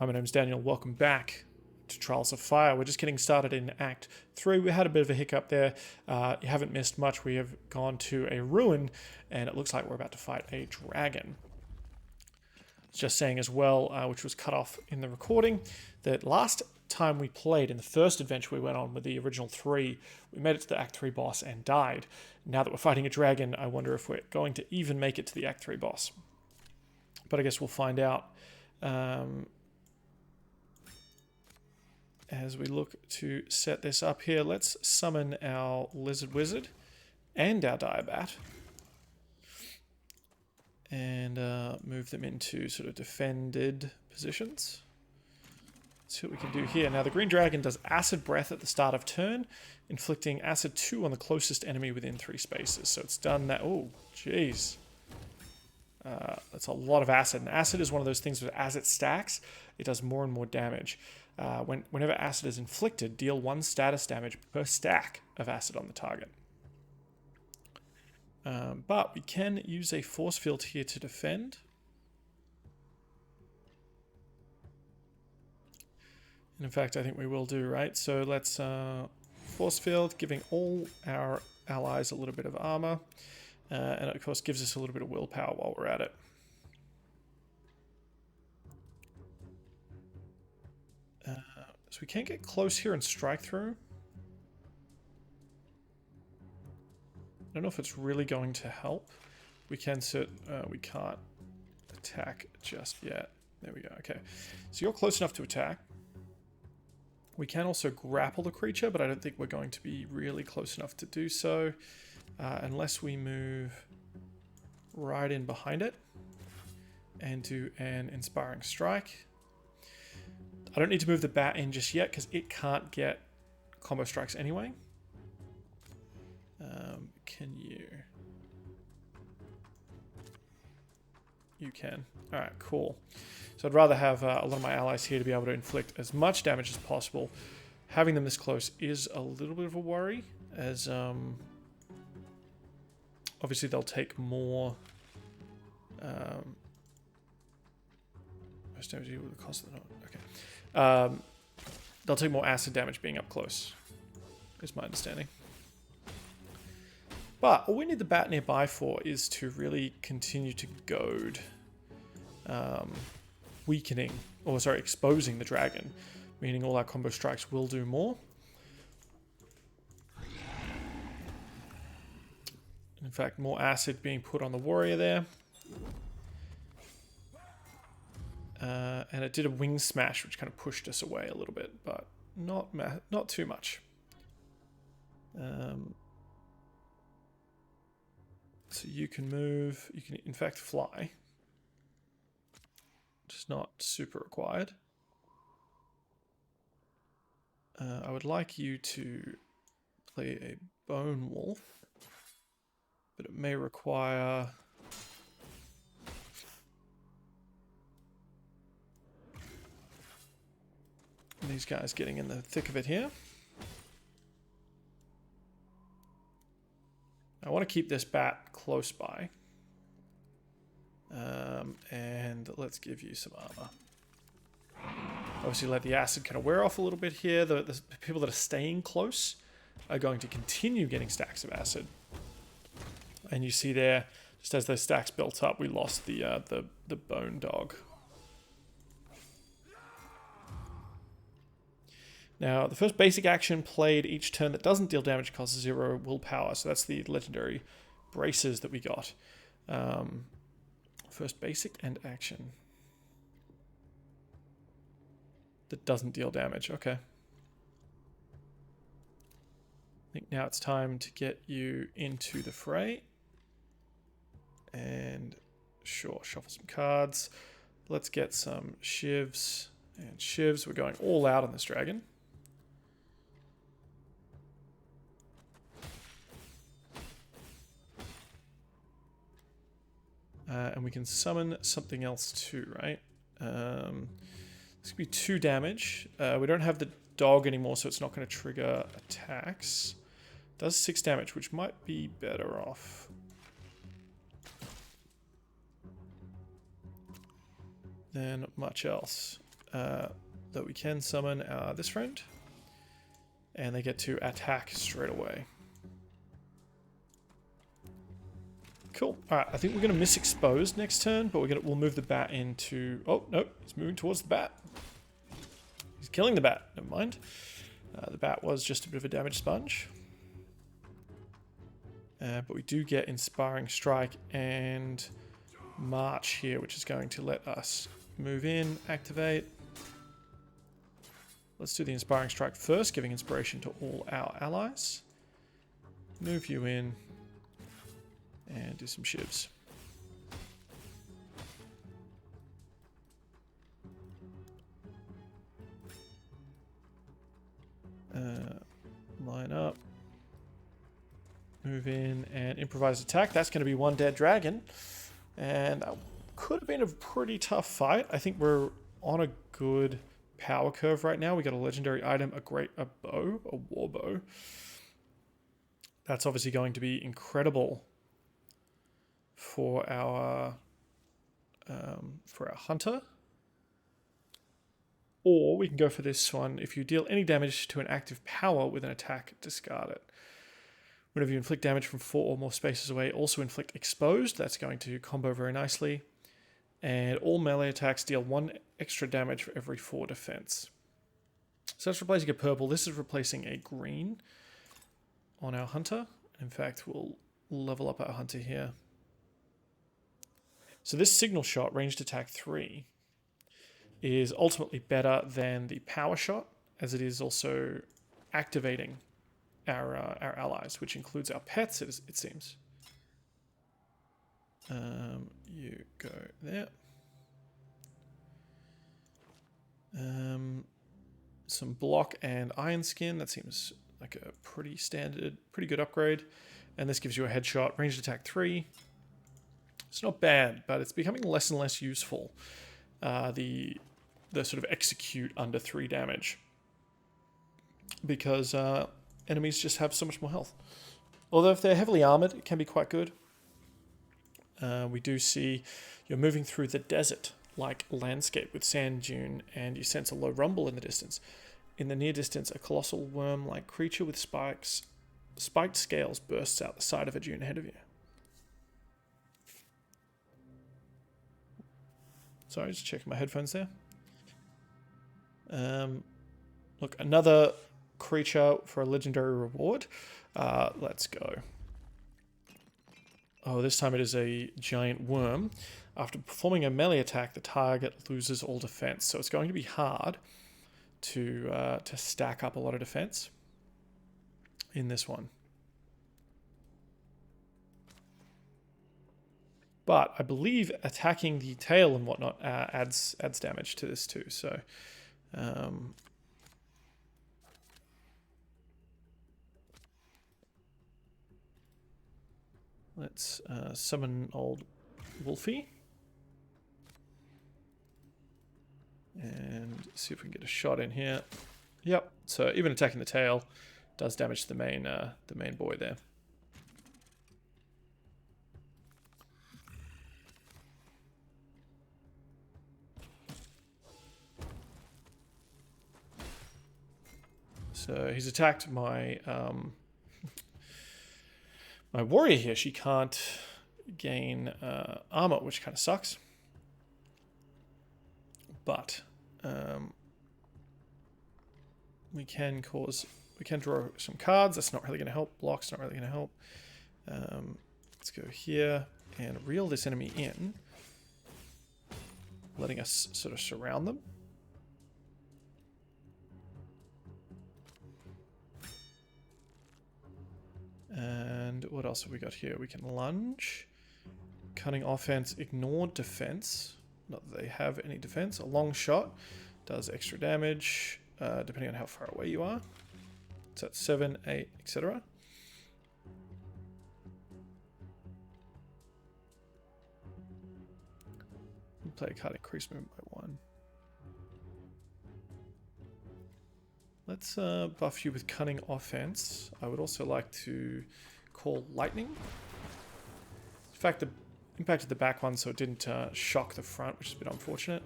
Hi, my name's Daniel. Welcome back to Trials of Fire. We're just getting started in Act 3. We had a bit of a hiccup there. You haven't missed much. We have gone to a ruin, and it looks like we're about to fight a dragon. Just saying as well, which was cut off in the recording, that last time we played in the first adventure we went on with the original 3, we made it to the Act 3 boss and died. Now that we're fighting a dragon, I wonder if we're going to even make it to the Act 3 boss. But I guess we'll find out as we look to set this up here. Let's summon our Lizard Wizard and our Diabat and move them into sort of defended positions. Let's see what we can do here. Now the Green Dragon does Acid Breath at the start of turn, inflicting Acid 2 on the closest enemy within 3 spaces. So it's done that. Oh, jeez. That's a lot of acid. And acid is one of those things that as it stacks, it does more and more damage. Whenever acid is inflicted, deal 1 status damage per stack of acid on the target. But we can use a force field here to defend. And in fact, I think we will do, right? So let's force field, giving all our allies a little bit of armor. And it, of course, gives us a little bit of willpower while we're at it. So we can't get close here and strike through. I don't know if it's really going to help. We can we can't attack just yet. There we go. Okay. So you're close enough to attack. We can also grapple the creature, but I don't think we're going to be really close enough to do so. Unless we move right in behind it and do an Inspiring Strike. I don't need to move the bat in just yet because it can't get combo strikes anyway. Can you? You can. Alright, cool. So I'd rather have a lot of my allies here to be able to inflict as much damage as possible. Having them this close is a little bit of a worry, as obviously they'll take more most damage with the cost of the okay. They'll take more acid damage being up close, is my understanding. But all we need the bat nearby for is to really continue to goad weakening, or sorry, exposing the dragon, meaning all our combo strikes will do more. In fact, more acid being put on the warrior there. And it did a wing smash, which kind of pushed us away a little bit, but not too much. So you can move, you can in fact fly, which is not super required. I would like you to play a Bone Wolf, but it may require these guys getting in the thick of it here. I want to keep this bat close by. And let's give you some armor. Obviously let the acid kind of wear off a little bit here. The people that are staying close are going to continue getting stacks of acid. And you see there, just as those stacks built up, we lost the bone dog. Now, the first basic action played each turn that doesn't deal damage costs 0 willpower. So that's the legendary braces that we got. First basic and action. That doesn't deal damage. Okay. I think now it's time to get you into the fray. And sure, shuffle some cards. Let's get some shivs and shivs. We're going all out on this dragon. And we can summon something else too, right? This could be 2 damage. We don't have the dog anymore, so it's not going to trigger attacks. Does 6 damage, which might be better off. Than much else. that we can summon this friend. And they get to attack straight away. Cool. Alright, I think we're going to miss Exposed next turn, but we'll move the bat into... Oh, no, he's moving towards the bat. He's killing the bat. Never mind. The bat was just a bit of a damage sponge. But we do get Inspiring Strike and March here, which is going to let us move in, activate. Let's do the Inspiring Strike first, giving inspiration to all our allies. Move you in. And do some shivs. Line up. Move in and improvise attack. That's going to be one dead dragon. And that could have been a pretty tough fight. I think we're on a good power curve right now. We got a legendary item, a bow, a war bow. That's obviously going to be incredible for our hunter. Or we can go for this one. If you deal any damage to an active power with an attack, discard it. Whenever you inflict damage from 4 or more spaces away, also inflict Exposed. That's going to combo very nicely. And all melee attacks deal 1 extra damage for every 4 defense. So that's replacing a purple. This is replacing a green on our hunter. In fact, we'll level up our hunter here. So this signal shot, ranged attack 3, is ultimately better than the power shot, as it is also activating our allies, which includes our pets, it seems. You go there. Some block and iron skin. That seems like a pretty standard, pretty good upgrade. And this gives you a headshot, ranged attack 3. It's not bad, but it's becoming less and less useful. The sort of execute under 3 damage. Because enemies just have so much more health. Although if they're heavily armored, it can be quite good. We do see you're moving through the desert-like landscape with sand dune, and you sense a low rumble in the distance. In the near distance, a colossal worm-like creature with spiked scales bursts out the side of a dune ahead of you. Sorry, just checking my headphones there. Look, another creature for a legendary reward. Let's go. Oh, this time it is a giant worm. After performing a melee attack, the target loses all defense. So it's going to be hard to stack up a lot of defense in this one. But I believe attacking the tail and whatnot adds damage to this too. So let's summon old Wolfie and see if we can get a shot in here. Yep. So even attacking the tail does damage to the main boy there. So he's attacked my my warrior here. She can't gain armor, which kind of sucks. But we can draw some cards. That's not really going to help. Block's not really going to help. Let's go here and reel this enemy in, letting us sort of surround them. And what else have we got here? We can lunge. Cunning offense, ignore defense. Not that they have any defense. A long shot does extra damage, depending on how far away you are. So that's 7, 8, etc. Play a card, increase movement by 1. Let's buff you with cunning offense. I would also like to call lightning. In fact, the impacted the back one, so it didn't shock the front, which is a bit unfortunate.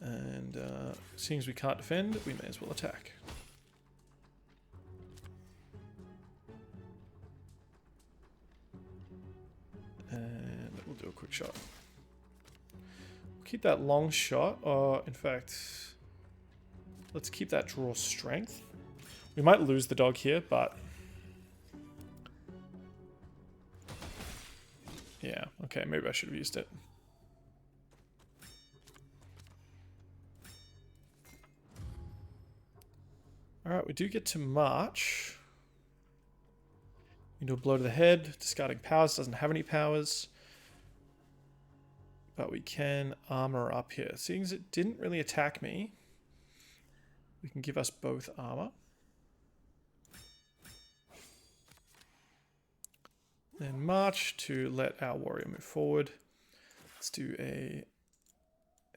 And seeing as we can't defend, we may as well attack. And we'll do a quick shot. Keep that long shot, or in fact, let's keep that draw strength. We might lose the dog here, but yeah, okay, maybe I should have used it. Alright, we do get to march. We do a blow to the head, discarding powers, doesn't have any powers. But we can armor up here. Seeing as it didn't really attack me, we can give us both armor. Then march to let our warrior move forward. Let's do a...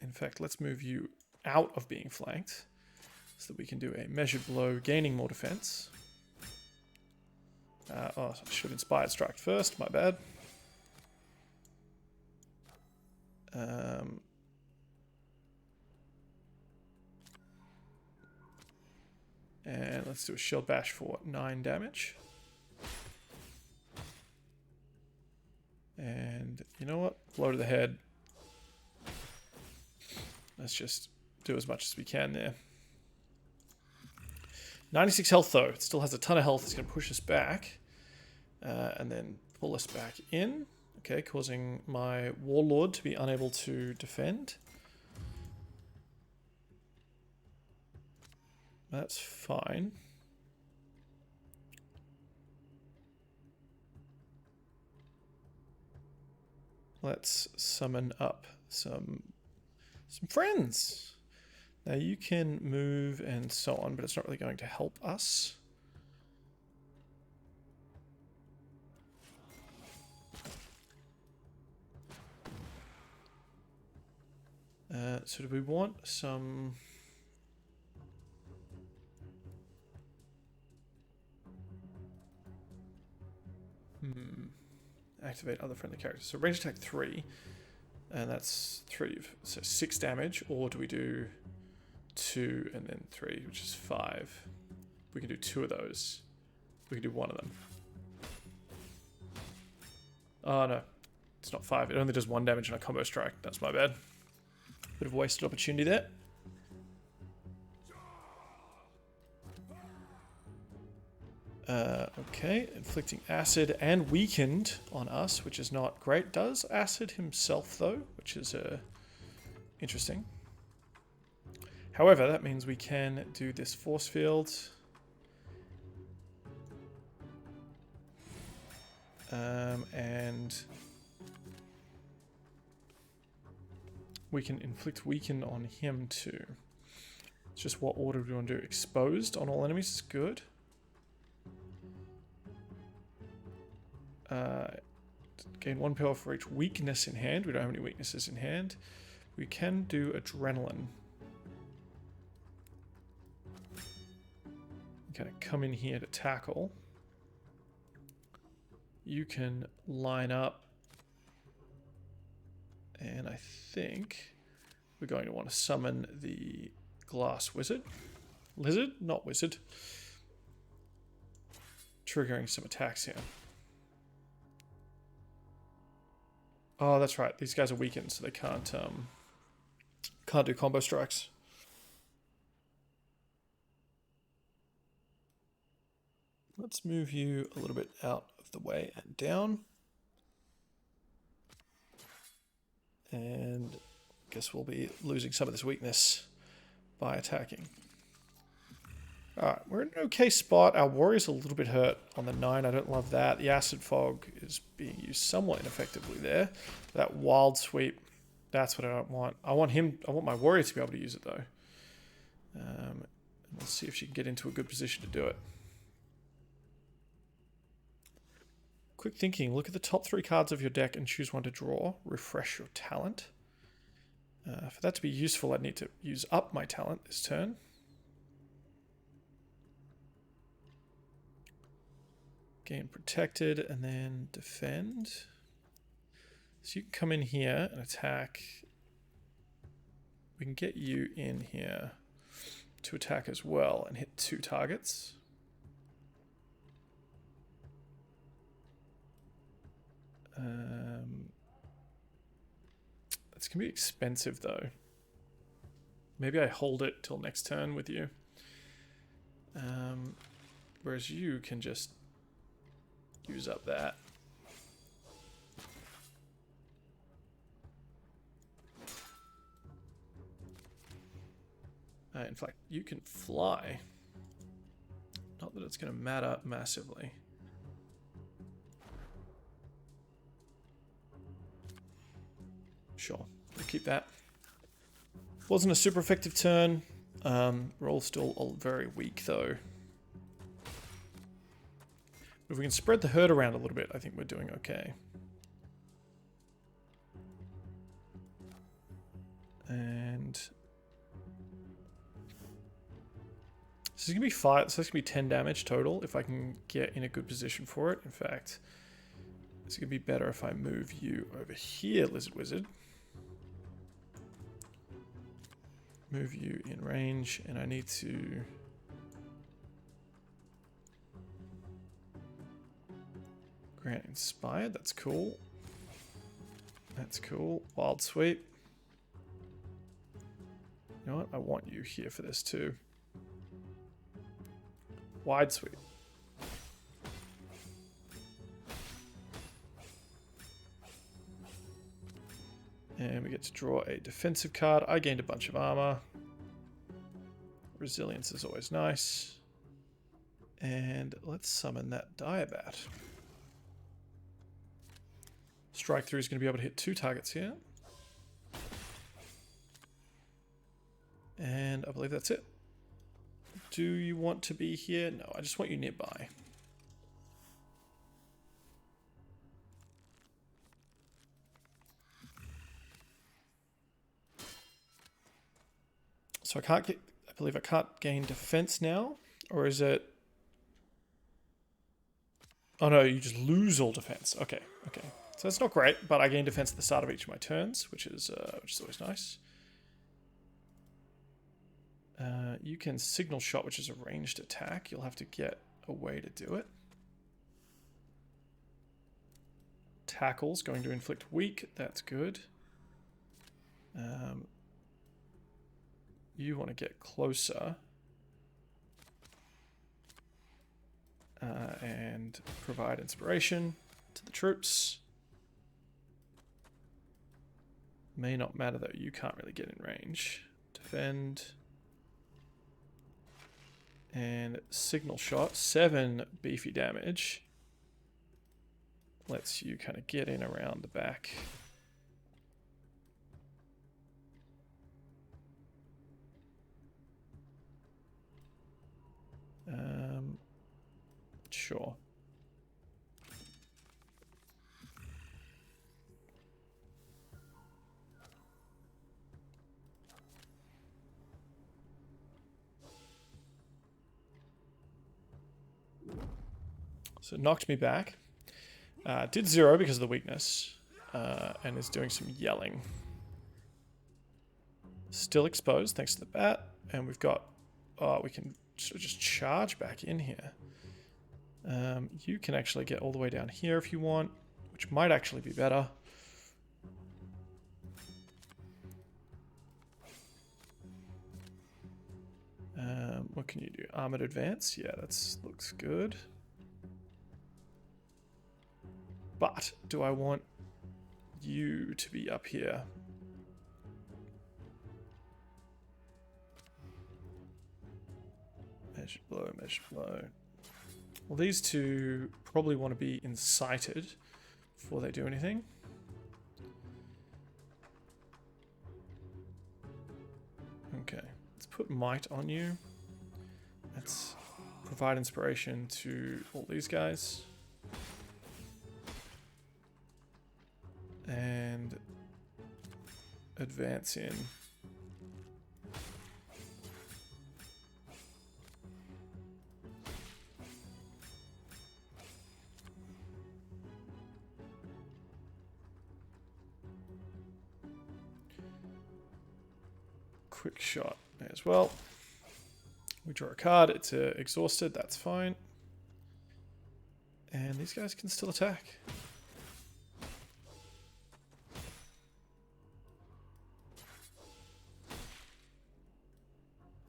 In fact, let's move you out of being flanked so that we can do a measured blow, gaining more defense. Oh, I should have inspired strike first, my bad. And let's do a shield bash for 9 damage. And you know what? Blow to the head. Let's just do as much as we can there. 96 health though. It still has a ton of health. It's going to push us back. And then pull us back in. Okay, causing my Warlord to be unable to defend. That's fine. Let's summon up some friends. Now you can move and so on, but it's not really going to help us. So do we want some... Activate other friendly characters. So range attack 3, and that's 3, so 6 damage, or do we do 2 and then 3, which is 5? We can do 2 of those. We can do 1 of them. Oh no, it's not 5. It only does 1 damage on a combo strike. That's my bad. Bit of wasted opportunity there. Okay, inflicting acid and weakened on us, which is not great. Does acid himself though, which is interesting. However, that means we can do this force field. And we can inflict weaken on him too. It's just what order do we want to do? Exposed on all enemies is good. Gain 1 power for each weakness in hand. We don't have any weaknesses in hand. We can do adrenaline. Kind of come in here to tackle. You can line up. And I think we're going to want to summon the glass wizard. Lizard? Not wizard. Triggering some attacks here. Oh, that's right. These guys are weakened, so they can't do combo strikes. Let's move you a little bit out of the way and down. And I guess we'll be losing some of this weakness by attacking. Alright, we're in an okay spot. Our warrior's a little bit hurt on the 9. I don't love that. The acid fog is being used somewhat ineffectively there. That wild sweep, that's what I don't want. I want my warrior to be able to use it though. Let's see if she can get into a good position to do it. Quick thinking, look at the top 3 cards of your deck and choose one to draw. Refresh your talent. For that to be useful, I'd need to use up my talent this turn. Gain protected and then defend. So you can come in here and attack We can get you in here to attack as well and hit 2 targets. It's going to be expensive though. Maybe I hold it till next turn with you. Whereas you can just use up that. In fact, you can fly. Not that it's going to matter massively. Sure, we'll keep that. Wasn't a super effective turn. We're all still all very weak though. If we can spread the herd around a little bit, I think we're doing okay. And this is gonna be 5. So this is gonna be 10 damage total if I can get in a good position for it. In fact, it's gonna be better if I move you over here, Lizard Wizard. Move you in range, and I need to grant inspired. That's cool. That's cool. Wild sweep. You know what? I want you here for this too. Wide sweep. And we get to draw a defensive card. I gained a bunch of armor. Resilience is always nice. And let's summon that Diabat. Strike through is going to be able to hit 2 targets here. And I believe that's it. Do you want to be here? No, I just want you nearby. So I can't get, I believe I can't gain defense now, or is it? Oh no, you just lose all defense. Okay, okay. So that's not great, but I gain defense at the start of each of my turns, which is always nice. You can signal shot, which is a ranged attack. You'll have to get a way to do it. Tackle's going to inflict weak. That's good. You want to get closer and provide inspiration to the troops. May not matter though, you can't really get in range. Defend. And signal shot, 7 beefy damage. Lets you kind of get in around the back. Sure. So it knocked me back. Did 0 because of the weakness. And is doing some yelling. Still exposed thanks to the bat. And we've got... Oh, we can sort of just charge back in here. You can actually get all the way down here if you want, which might actually be better. What can you do? Armored advance? Yeah, that looks good. But do I want you to be up here? Measured blow, measured blow. Well, these two probably want to be incited before they do anything. Okay, let's put might on you. Let's provide inspiration to all these guys. And advance in. quick shot as well. We draw a card. It's exhausted. That's fine. And these guys can still attack.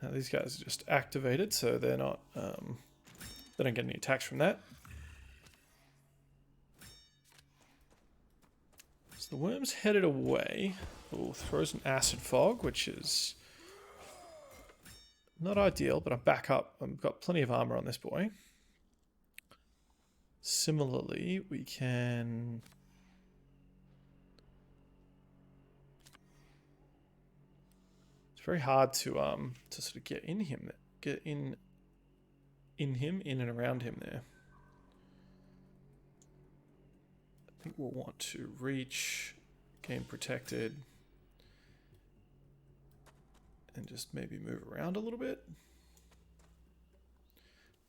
Now these guys are just activated, so they're not. They don't get any attacks from that. So the worm's headed away. Oh, throws an acid fog, which is not ideal, but I'm back up. I've got plenty of armor on this boy. Similarly, we can... It's very hard to sort of get in him, in and around him there. I think we'll want to reach, game protected, and just maybe move around a little bit.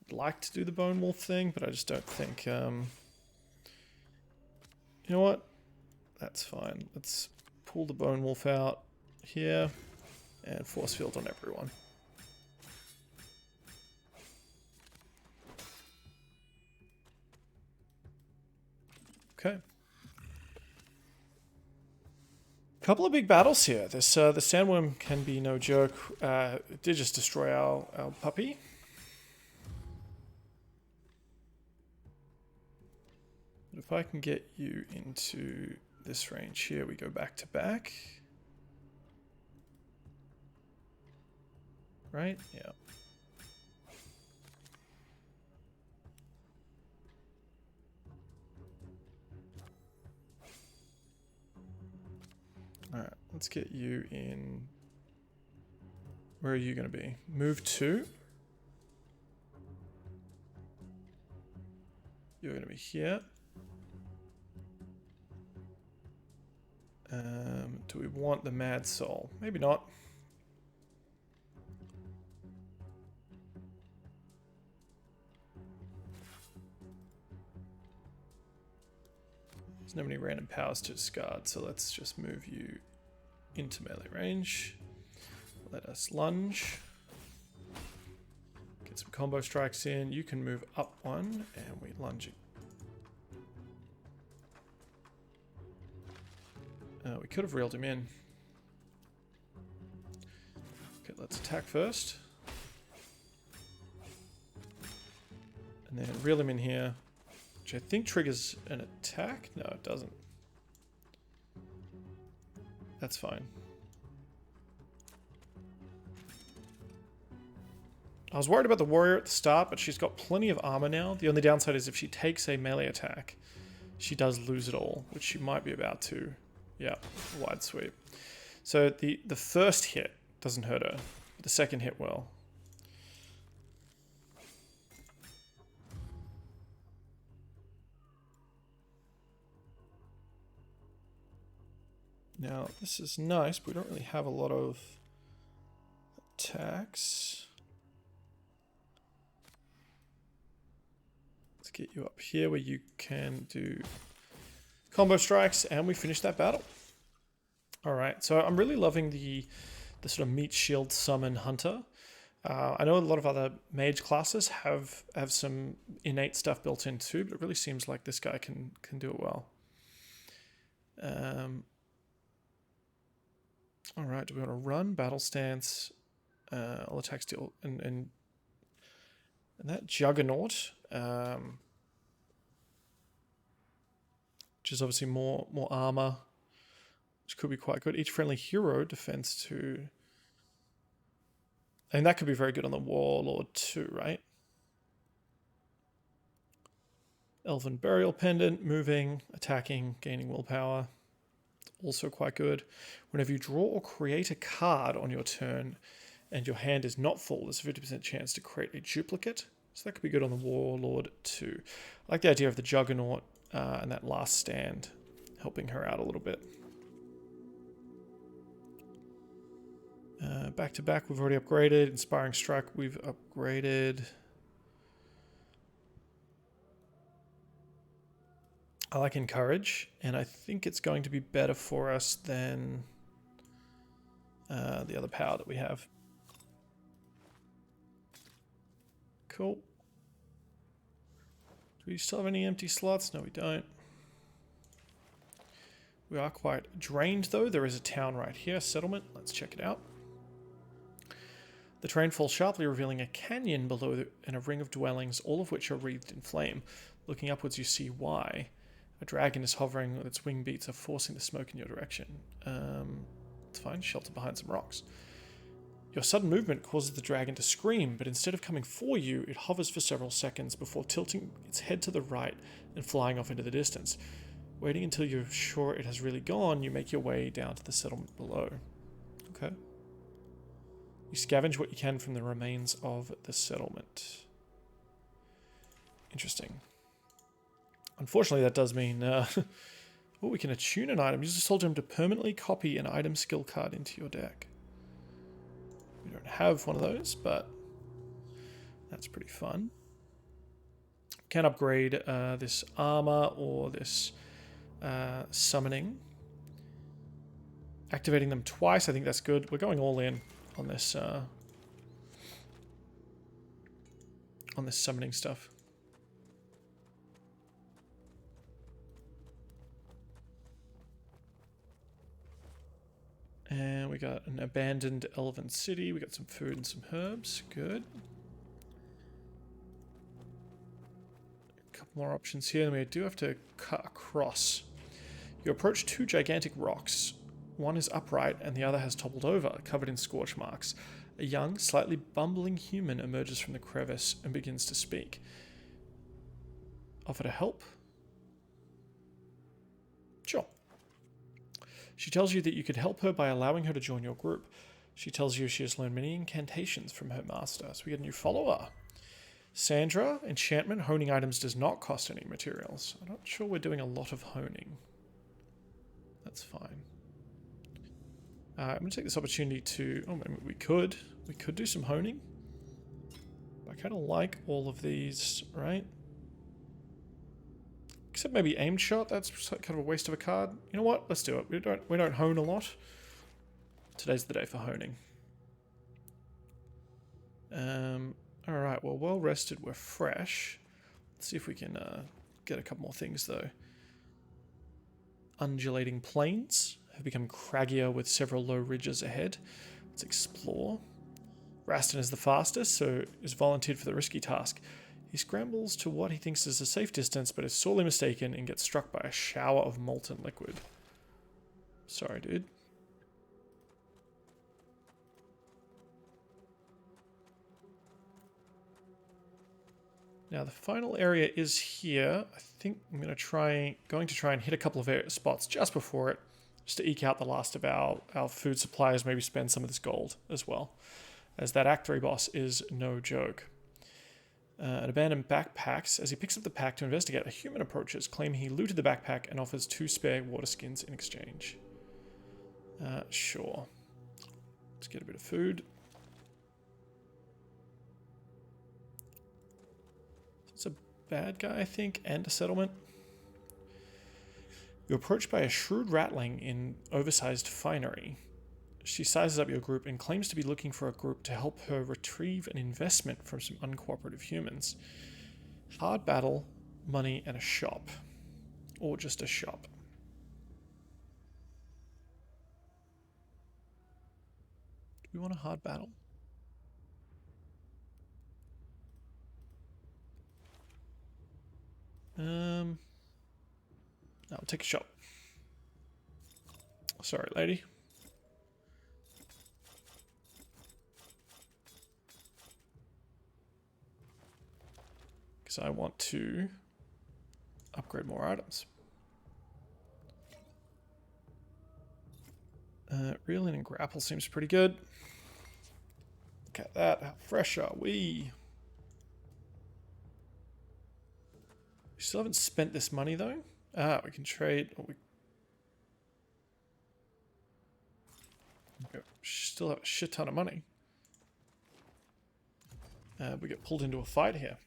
I'd like to do the Bone Wolf thing, but I just don't think... you know what? That's fine. Let's pull the Bone Wolf out here and force field on everyone. Okay. Couple of big battles here. This the sandworm can be no joke. It did just destroy our puppy. But if I can get you into this range here, we go back to back. Right? Yeah. Alright, let's get you in. Where are you going to be? Move 2. You're going to be here. Do we want the Mad Soul? Maybe not. There's no many random powers to discard, so let's just move you into melee range. Let us lunge. Get some combo strikes in. You can move up 1, and we lunge it. We could have reeled him in. Okay, let's attack first. And then reel him in here. Which I think triggers an attack? No, it doesn't. That's fine. I was worried about the warrior at the start, but she's got plenty of armor now. The only downside is if she takes a melee attack, she does lose it all, which she might be about to. Yeah, wide sweep. So the first hit doesn't hurt her. The second hit will. Now, this is nice, but we don't really have a lot of attacks. Let's get you up here where you can do combo strikes, and we finish that battle. Alright, so I'm really loving the sort of meat shield summon hunter. I know a lot of other mage classes have some innate stuff built in too, but it really seems like this guy can do it well. Alright, do we want to run? Battle stance, all attack steal, and that Juggernaut, which is obviously more armor, which could be quite good. Each friendly hero defends 2. And that could be very good on the Warlord too, right? Elven Burial Pendant, moving, attacking, gaining willpower. Also quite good. Whenever you draw or create a card on your turn and your hand is not full, there's a 50% chance to create a duplicate. So that could be good on the Warlord too. I like the idea of the Juggernaut and that last stand helping her out a little bit. Back to back, we've already upgraded. Inspiring Strike, we've upgraded. I like Encourage, and I think it's going to be better for us than the other power that we have. Cool. Do we still have any empty slots? No, we don't. We are quite drained, though. There is a town right here, settlement. Let's check it out. The terrain falls sharply, revealing a canyon below and a ring of dwellings, all of which are wreathed in flame. Looking upwards, you see why. A dragon is hovering with its wing beats are forcing the smoke in your direction. It's fine, shelter behind some rocks. Your sudden movement causes the dragon to scream, but instead of coming for you, it hovers for several seconds before tilting its head to the right and flying off into the distance. Waiting until you're sure it has really gone, you make your way down to the settlement below. Okay. You scavenge what you can from the remains of the settlement. Interesting. Unfortunately, that does mean... we can attune an item. You just told him to permanently copy an item skill card into your deck. We don't have one of those, but that's pretty fun. Can upgrade this armor or this summoning. Activating them twice, I think that's good. We're going all in on this summoning stuff. And we got an abandoned elven city. We got some food and some herbs. Good. A couple more options here. And we do have to cut across. You approach two gigantic rocks. One is upright and the other has toppled over, covered in scorch marks. A young, slightly bumbling human emerges from the crevice and begins to speak. Offer to help? Sure. She tells you that you could help her by allowing her to join your group. She tells you she has learned many incantations from her master. So we get a new follower. Sandra, enchantment, honing items does not cost any materials. I'm not sure we're doing a lot of honing. That's fine. I'm going to take this opportunity to... Oh, maybe we could do some honing. I kind of like all of these, right? Except maybe aimed shot. That's kind of a waste of a card. You know what? Let's do it. We don't hone a lot. Today's the day for honing. All right. Well rested. We're fresh. Let's see if we can get a couple more things though. Undulating plains have become craggier with several low ridges ahead. Let's explore. Raston is the fastest, so is volunteered for the risky task. He scrambles to what he thinks is a safe distance, but is sorely mistaken and gets struck by a shower of molten liquid. Sorry, dude. Now the final area is here. I think I'm going to try and hit a couple of spots just before it, just to eke out the last of our food supplies. Maybe spend some of this gold as well, as that Act 3 boss is no joke. An abandoned backpacks. As he picks up the pack to investigate, a human approaches, claiming he looted the backpack and offers 2 spare water skins in exchange. Sure. Let's get a bit of food. It's a bad guy, I think, and a settlement. You're approached by a shrewd ratling in oversized finery. She sizes up your group and claims to be looking for a group to help her retrieve an investment from some uncooperative humans. Hard battle, money, and a shop. Or just a shop. Do we want a hard battle? No, I'll take a shot. Sorry, lady. Because I want to upgrade more items. Reeling and grapple seems pretty good. Look at that. How fresh are we? We still haven't spent this money though. We can trade. We still have a shit ton of money. We get pulled into a fight here.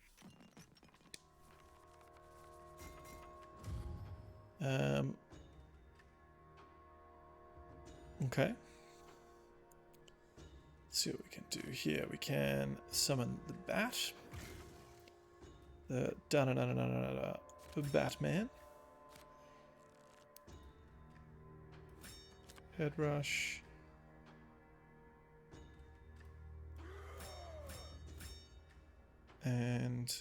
Okay. see what we can do here. We can summon the bat. The Batman. Head rush. And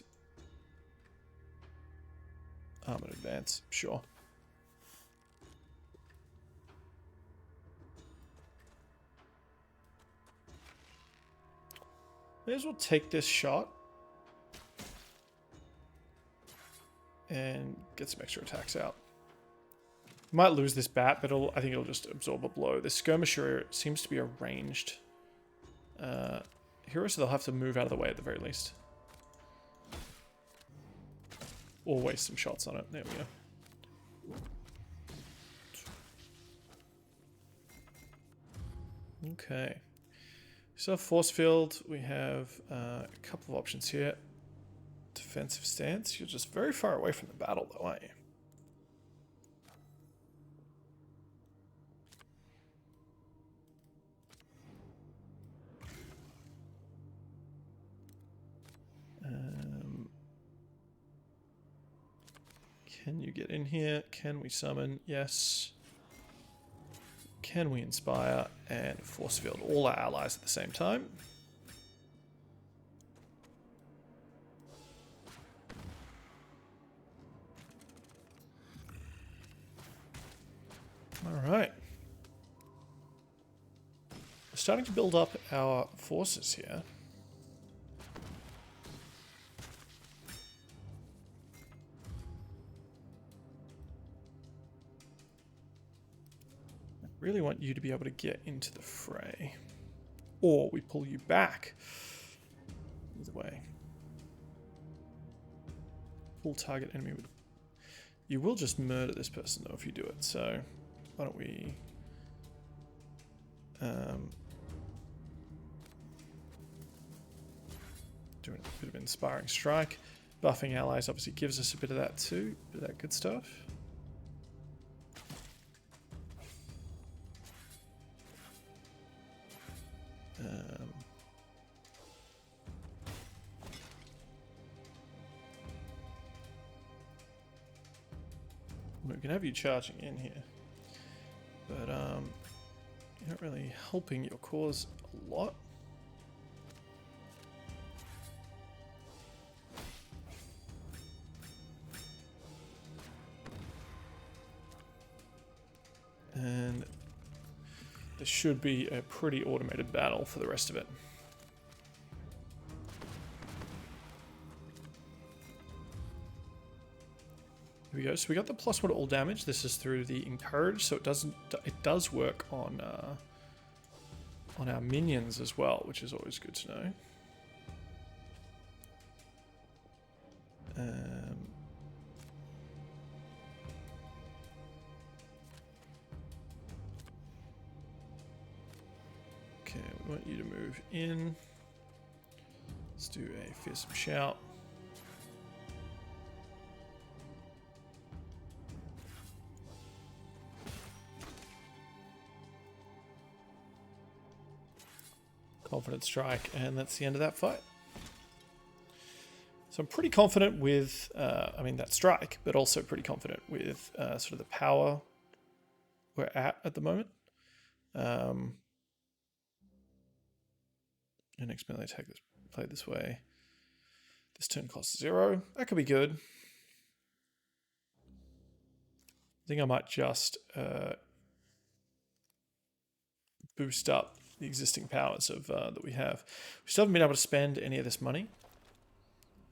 armored advance, sure. May as well take this shot and get some extra attacks out. Might lose this bat, but I think it'll just absorb a blow. This skirmisher seems to be a ranged hero, so they'll have to move out of the way at the very least. Or waste some shots on it. There we go. Okay. So force field, we have a couple of options here. Defensive stance. You're just very far away from the battle though, aren't you? Can you get in here? Can we summon? Yes. Can we inspire and force field all our allies at the same time? All right. We're starting to build up our forces here. Really want you to be able to get into the fray, or we pull you back. Either way, full target enemy would. You will just murder this person though if you do it. So why don't we? Do a bit of inspiring strike. Buffing allies obviously gives us a bit of that too. Bit of that good stuff. We can have you charging in here, but you're not really helping your cause a lot. And this should be a pretty automated battle for the rest of it. Here we go. So we got the +1 to all damage. This is through the encourage, so it does work on our minions as well, which is always good to know. Okay, we want you to move in. Let's do a fearsome shout. Confident strike, and that's the end of that fight. So I'm pretty confident with, that strike, but also pretty confident with sort of the power we're at the moment. And next melee attack this play this way. This turn costs 0. That could be good. I think I might just boost up the existing powers of that we have. We still haven't been able to spend any of this money.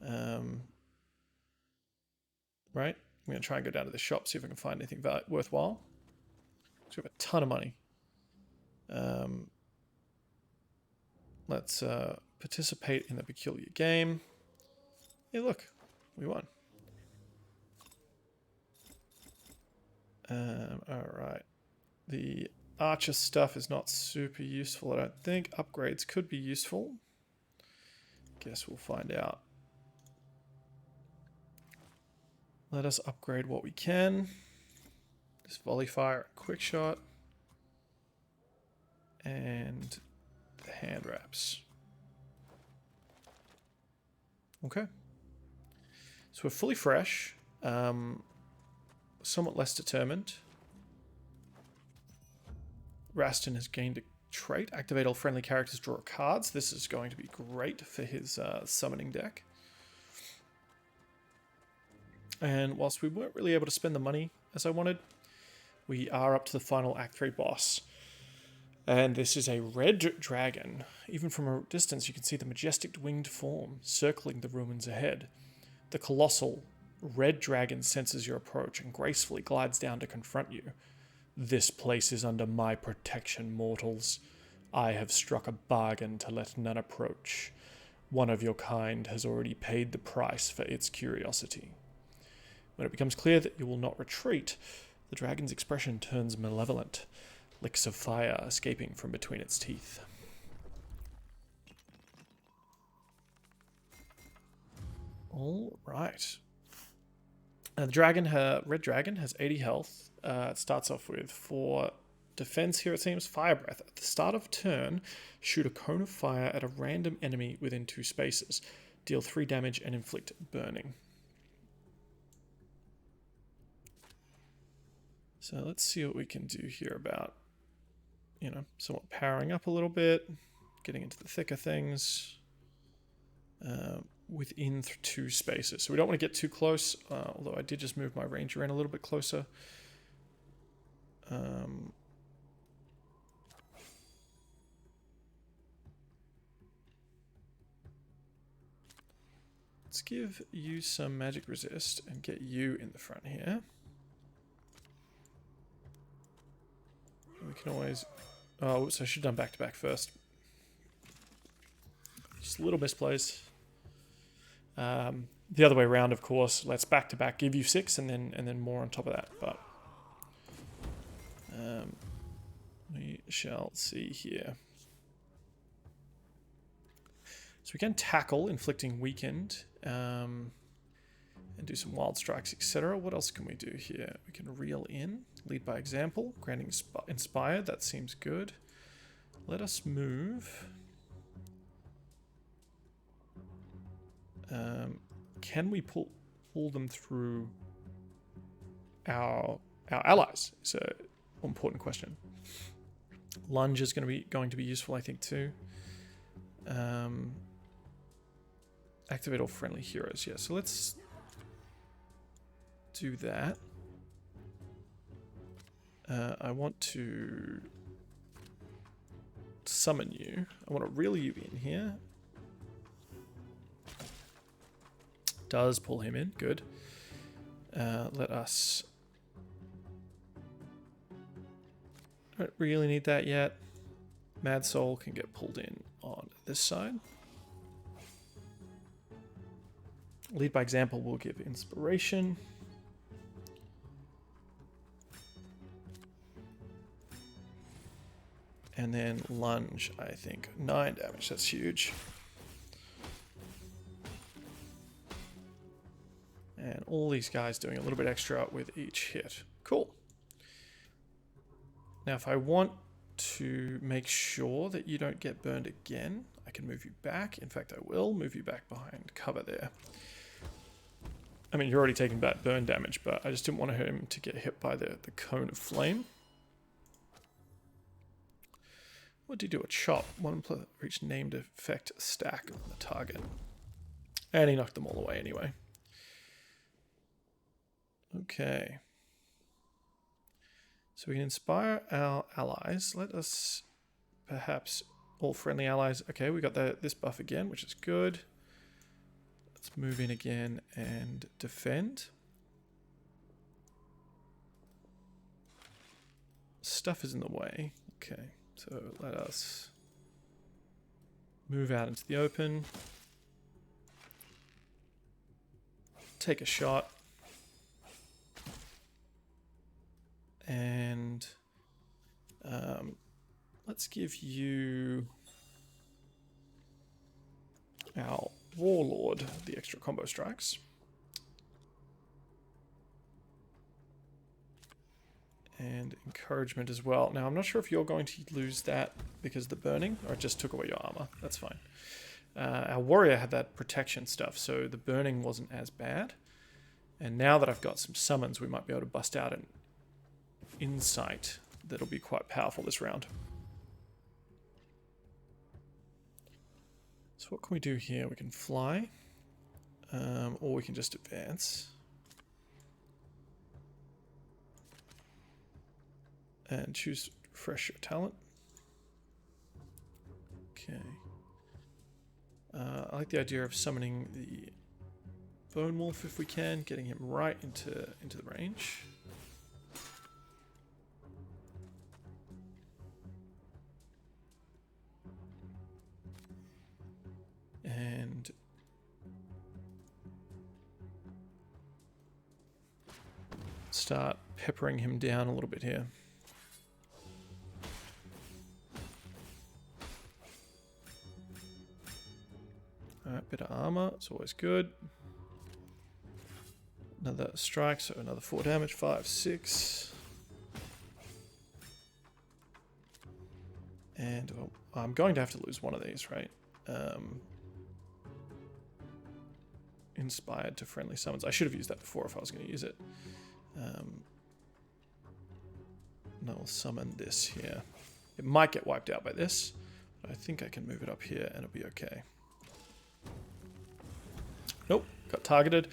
Right? I'm going to try and go down to the shop, see if I can find anything worthwhile. So we have a ton of money. Let's participate in the peculiar game. Hey, look, we won. All right. The archer stuff is not super useful, I don't think. Upgrades could be useful. Guess we'll find out. Let us upgrade what we can. This volley fire, quick shot. And the hand wraps. Okay. So we're fully fresh. Somewhat less determined. Raston has gained a trait. Activate all friendly characters, draw cards. This is going to be great for his summoning deck. And whilst we weren't really able to spend the money as I wanted, we are up to the final Act 3 boss. And this is a red dragon. Even from a distance, you can see the majestic winged form circling the ruins ahead. The colossal red dragon senses your approach and gracefully glides down to confront you. This place is under my protection, mortals. I have struck a bargain to let none approach. One of your kind has already paid the price for its curiosity. When it becomes clear that you will not retreat, the dragon's expression turns malevolent, licks of fire escaping from between its teeth. All right. The red dragon has 80 health. It starts off with 4 defense here, it seems. Fire breath. At the start of turn, shoot a cone of fire at a random enemy within 2 spaces. Deal 3 damage and inflict burning. So let's see what we can do here about, somewhat powering up a little bit, getting into the thicker things. Within 2 spaces. So we don't want to get too close, although I did just move my ranger in a little bit closer. Let's give you some magic resist and get you in the front here. We can always... Oh, oops, I should have done back-to-back first. Just a little misplace. The other way around, of course. Let's back-to-back give you 6 and then more on top of that. But we shall see here. So we can tackle, inflicting weakened, and do some wild strikes, etc. What else can we do here? We can reel in, lead by example, granting inspired. That seems good. Let us move. Can we pull them through our allies? It's an important question. Lunge is going to be useful, I think, too. Activate all friendly heroes. Yeah, so let's do that. I want to summon you. I want to reel you in here. Does pull him in. Good. Let us... Don't really need that yet. Mad Soul can get pulled in on this side. Lead by example will give inspiration. And then lunge, I think. 9 damage. That's huge. And all these guys doing a little bit extra with each hit. Cool. Now, if I want to make sure that you don't get burned again, I can move you back. In fact, I will move you back behind cover there. I mean, you're already taking bad burn damage, but I just didn't want him to get hit by the cone of flame. What do you do? A chop. 1 for each named effect stack on the target. And he knocked them all away anyway. Okay. So we can inspire our allies. Let us perhaps all friendly allies. Okay, we got this buff again, which is good. Let's move in again and defend. Stuff is in the way. Okay, so let us move out into the open. Take a shot. And let's give you our Warlord the extra combo strikes. And encouragement as well. Now, I'm not sure if you're going to lose that because of the burning, or it just took away your armor. That's fine. Our warrior had that protection stuff, so the burning wasn't as bad. And now that I've got some summons, we might be able to bust out an insight that'll be quite powerful this round. So what can we do here? We can fly, or we can just advance. And choose refresh your talent. Okay. I like the idea of summoning the Bone Wolf if we can, getting him right into the range. And start peppering him down a little bit here. Alright, bit of armor, it's always good. Another strike, so another 4 damage, 5, 6. And well, I'm going to have to lose one of these, right? Inspired to friendly summons. I should have used that before if I was going to use it. And I'll summon this here. It might get wiped out by this, but I think I can move it up here and it'll be okay. Nope, got targeted.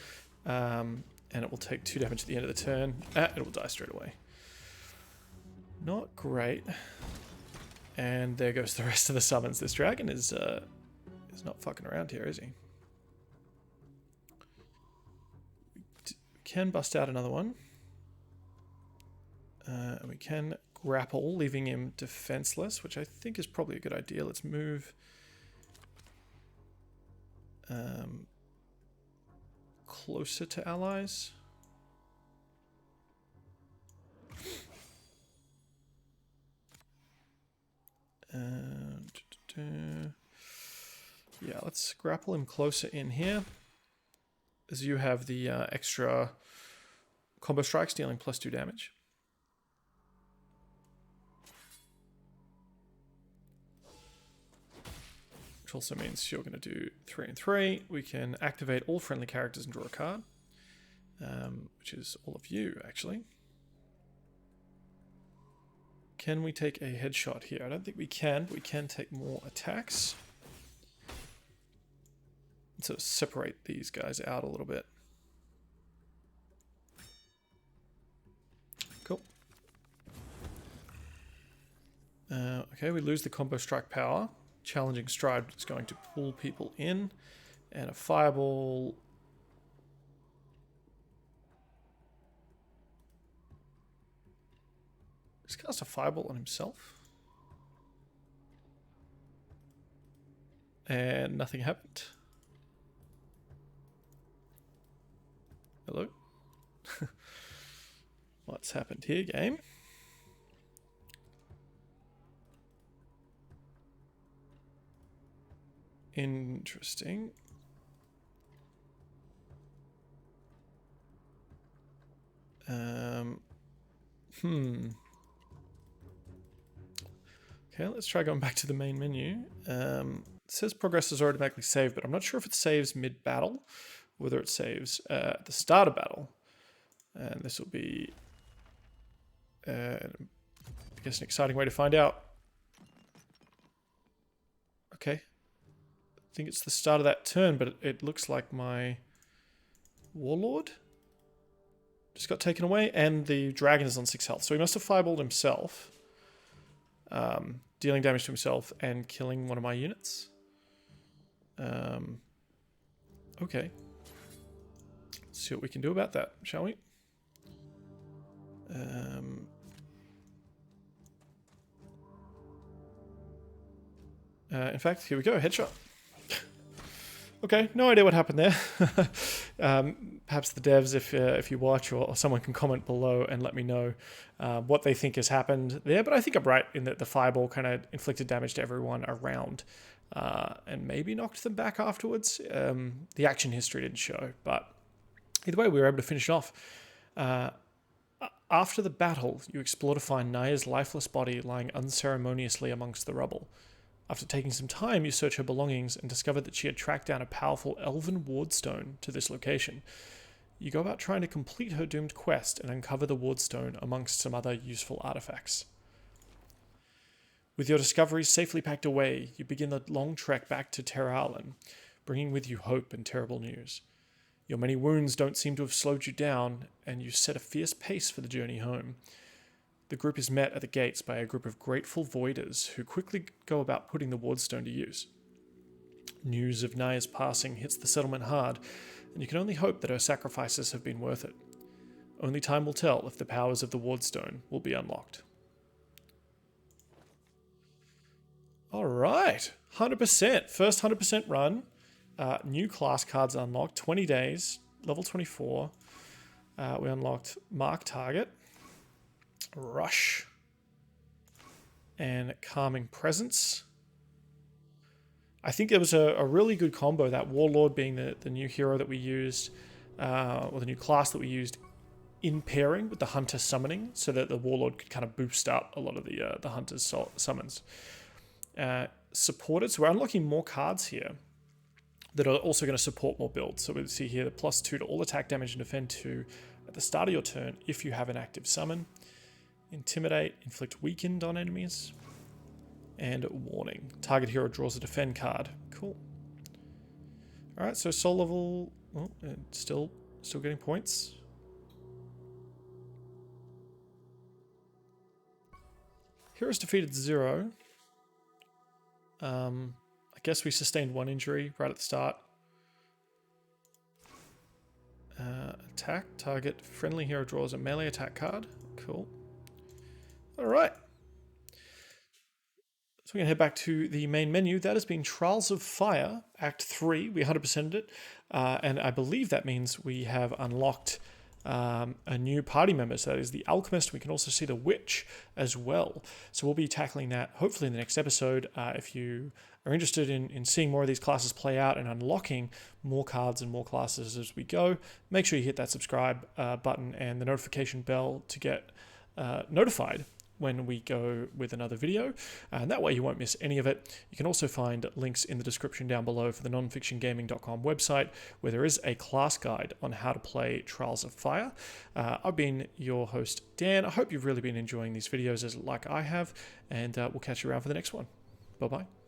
And it will take 2 damage at the end of the turn. It will die straight away. Not great. And there goes the rest of the summons. This dragon is not fucking around here, is he? We can bust out another one. And we can grapple, leaving him defenseless, which I think is probably a good idea. Let's move. Closer to allies. Yeah, let's grapple him closer in here. As you have the extra combo strikes dealing +2 damage. Which also means you're going to do 3 and 3. We can activate all friendly characters and draw a card, which is all of you, actually. Can we take a headshot here? I don't think we can, but we can take more attacks. And sort of separate these guys out a little bit. Cool. Okay, we lose the combo strike power. Challenging stride is going to pull people in, and a fireball. Just cast a fireball on himself, and nothing happened. Hello. What's happened here, game? Interesting. Okay, let's try going back to the main menu. It says progress is automatically saved, but I'm not sure if it saves mid-battle, whether it saves at the start of battle. And this will be, I guess, an exciting way to find out. Okay. I think it's the start of that turn, but it looks like my Warlord just got taken away, and the dragon is on 6 health. So he must have fireballed himself, dealing damage to himself and killing one of my units. Okay. Let's see what we can do about that, shall we? In fact, here we go, headshot. Okay, no idea what happened there. Perhaps the devs, if you watch, or someone can comment below and let me know what they think has happened there. But I think I'm right in that the fireball kind of inflicted damage to everyone around and maybe knocked them back afterwards. The action history didn't show, but either way, we were able to finish off. After the battle, you explore to find Naya's lifeless body lying unceremoniously amongst the rubble. After taking some time, you search her belongings and discover that she had tracked down a powerful elven wardstone to this location. You go about trying to complete her doomed quest and uncover the wardstone amongst some other useful artifacts. With your discoveries safely packed away, you begin the long trek back to Terralen, bringing with you hope and terrible news. Your many wounds don't seem to have slowed you down, and you set a fierce pace for the journey home. The group is met at the gates by a group of grateful voiders who quickly go about putting the wardstone to use. News of Naya's passing hits the settlement hard, and you can only hope that her sacrifices have been worth it. Only time will tell if the powers of the wardstone will be unlocked. Alright, 100%. First 100% run. New class cards unlocked, 20 days, level 24. We unlocked Mark Target, Rush, and Calming Presence. I think there was a really good combo, that Warlord being the new hero that we used, or the new class that we used in pairing with the Hunter summoning, so that the Warlord could kind of boost up a lot of the Hunter's summons. Supported, so we're unlocking more cards here that are also going to support more builds. So we'll see here the +2 to all attack damage and defend 2 at the start of your turn if you have an active summon. Intimidate, inflict weakened on enemies. And warning. Target hero draws a defend card. Cool. Alright, so soul level... Oh, still getting points. Heroes defeated 0. I guess we sustained 1 injury right at the start. Attack. Target friendly hero draws a melee attack card. Cool. Alright. So we're going to head back to the main menu. That has been Trials of Fire, Act 3. We 100%ed it. And I believe that means we have unlocked a new party member. So that is the Alchemist. We can also see the Witch as well. So we'll be tackling that hopefully in the next episode. If you are interested in seeing more of these classes play out and unlocking more cards and more classes as we go, make sure you hit that subscribe button and the notification bell to get notified when we go with another video, and that way you won't miss any of it. You can also find links in the description down below for the nonfictiongaming.com website, where there is a class guide on how to play Trials of Fire. I've been your host, Dan. I hope you've really been enjoying these videos like I have, and we'll catch you around for the next one. Bye-bye.